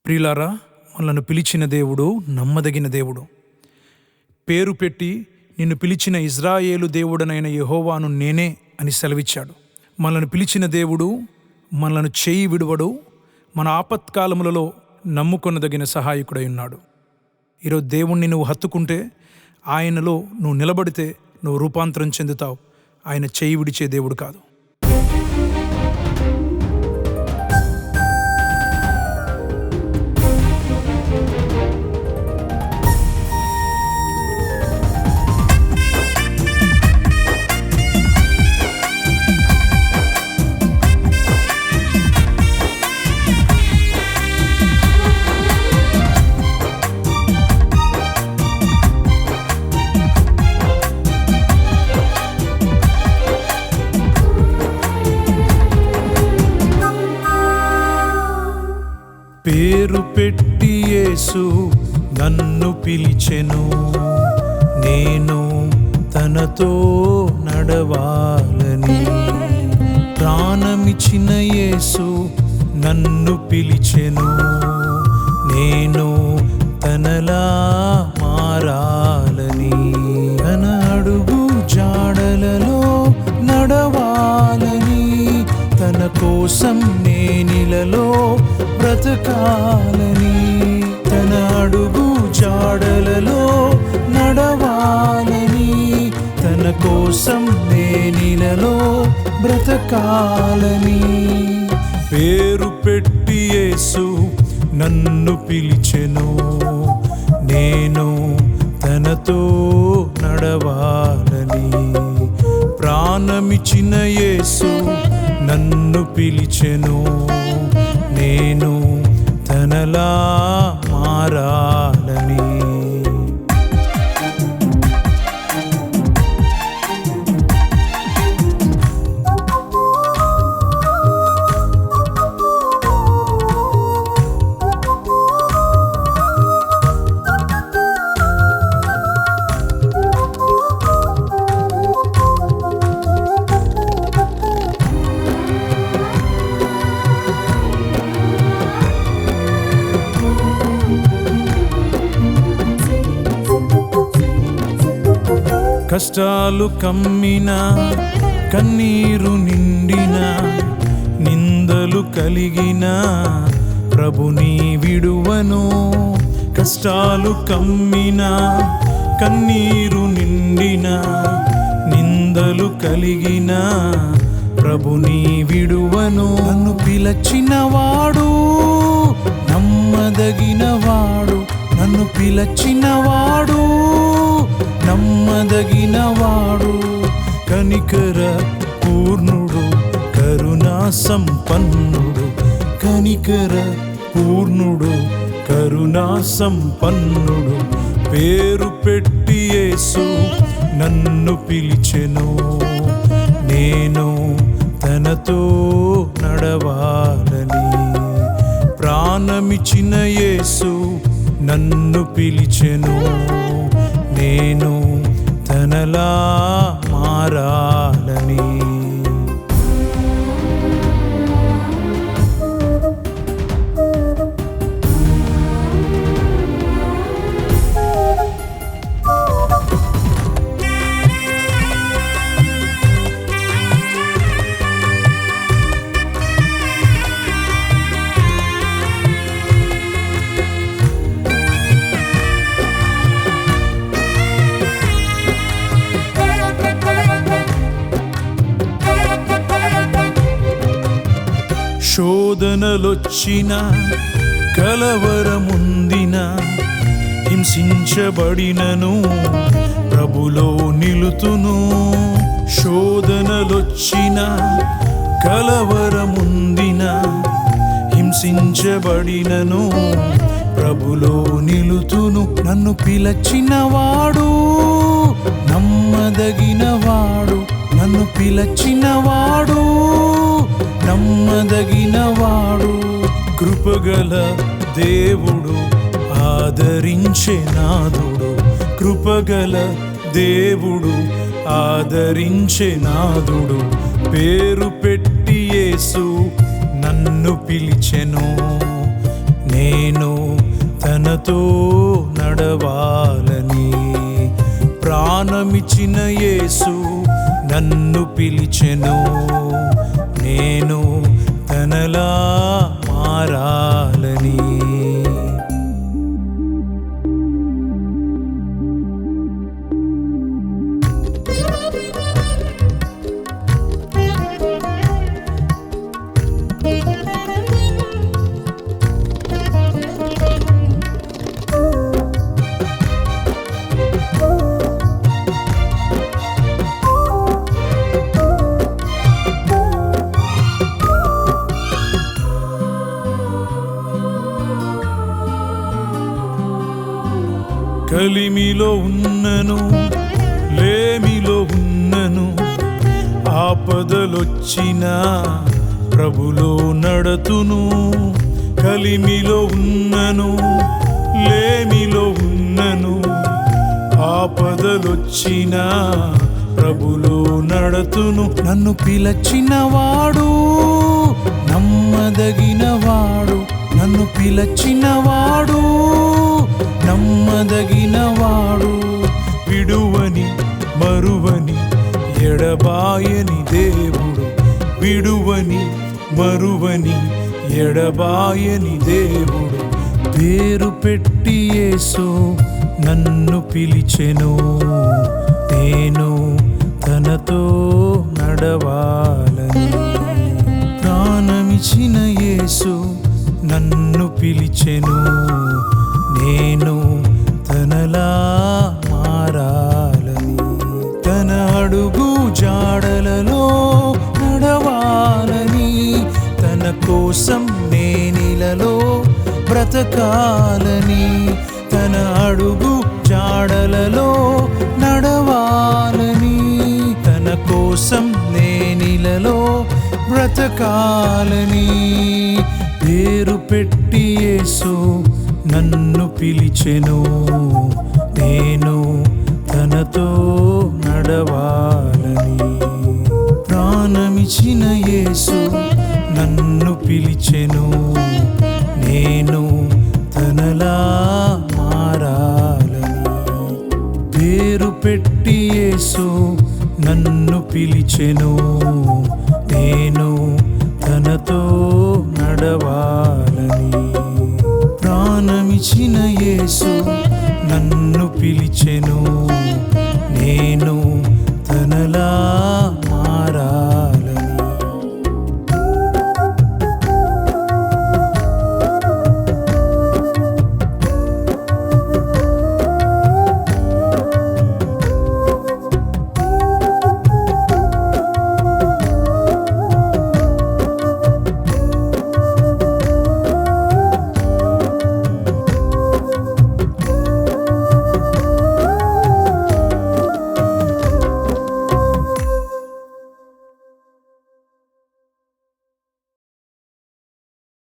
ప్రియులారా, మనల్ని పిలిచిన దేవుడు నమ్మదగిన దేవుడు. పేరు పెట్టి నిన్ను పిలిచిన ఇజ్రాయేలు దేవుడనైన యెహోవాను నేనే అని సెలవిచ్చాడు. మనల్ని పిలిచిన దేవుడు మనలను చేయి విడువడు, మన ఆపత్కాలములలో నమ్ముకొనదగిన సహాయకుడై ఉన్నాడు. ఈరోజు దేవుణ్ణి నువ్వు హత్తుకుంటే, ఆయనలో నువ్వు నిలబడితే నువ్వు రూపాంతరం చెందుతావు. ఆయన చేయి విడిచే దేవుడు కాదు. పేరు పెట్టి యేసు నన్ను పిలిచెను, నేను తనతో నడవాలని. ప్రాణమిచ్చిన యేసు నన్ను పిలిచెను, నేను తనలా మారాలని. తన అడుగు జాడలలో నడవాలని, తన కోసం నేనిలలో బ్రతకాలని. తన అడుగు జాడలలో నడవాలని, తన కోసం నేనిలలో బ్రతకాలని. పేరు పెట్టి యేసు నన్ను పిలిచెను, నేను తనతో నడవాలని. ప్రాణమిచ్చిన యేసు నన్ను పిలిచెను, నేను తనలా మారాలని. కష్టాలు కమ్మిన, కన్నీరు నిండిన, నిందలు కలిగిన ప్రభుని విడువను. కష్టాలు కమ్మిన, కన్నీరు నిండిన, నిందలు కలిగిన ప్రభుని విడువను. నన్ను పిలచినవాడు నమ్మదగినవాడు, నన్ను పిలచినవాడు నమ్మదగినవాడు. కనికర పూర్ణుడు, కరుణా సంపన్నుడు. కనికర పూర్ణుడు, కరుణా సంపన్నుడు. పేరు పెట్టి యేసు నన్ను పిలిచెను, నేను తనతో నడవాలని. ప్రాణమిచ్చిన యేసు నన్ను పిలిచెను, నేను తనలా మారాలని. శోధనలొచ్చిన, కలవరముందిన, హింసించబడినను ప్రభులో నిలుతును. శోధనలొచ్చిన, కలవరముందిన, హింసించబడినను ప్రభులో నిలుతును. నన్ను పిలచినవాడు నమ్మదగినవాడు, నన్ను పిలచినవాడు నమ్మదగినవాడు. కృపగల దేవుడు, ఆదరించే నాదుడు. కృపగల దేవుడు, ఆదరించే నాదుడు. పేరు పెట్టి యేసు నన్ను పిలిచెను, నేను తనతో నడవాలని. ప్రాణమిచ్చిన యేసు నన్ను పిలిచెను, నేను తనలా మారాలని. కలిమిలో ఉన్నను, లేమిలో ఉన్నను, ఆపదలొచ్చినా ప్రభులో నడతును. కలిమిలో ఉన్నను, లేమిలో ఉన్నను, ఆపదలొచ్చినా ప్రభులో నడతును. నన్ను పిలచినవాడు నమ్మదగినవాడు, నన్ను పిలచినవాడు నమ్మదగినవాడు. విడువని మరువని ఎడబాయని దేవుడు, విడువని మరువని ఎడబాయని దేవుడు. పేరు పెట్టి యేసు నన్ను పిలిచెను, నేను తనతో నడవాలని. ప్రాణమిచ్చిన యేసు నన్ను పిలిచెను, నేను తనలా మారాలని. తన అడుగు జాడలలో నడవాలని, తన కోసం నేనిలలో బ్రతకాలని. తన అడుగు జాడలలో నడవాలని, తన కోసం నేనిలలో బ్రతకాలని. పేరు పెట్టి యేసు నన్ను పిలిచెను, నేను తనతో నడవాలని. ప్రాణమిచ్చిన యేసు నన్ను పిలిచెను, నేను తనలా మారాలని. పేరు పెట్టి యేసు నన్ను పిలిచెను, నేను తనతో నడవాలని. ప్రాణమిచ్చిన యేసు నన్ను పిలిచెను, నేను తనలా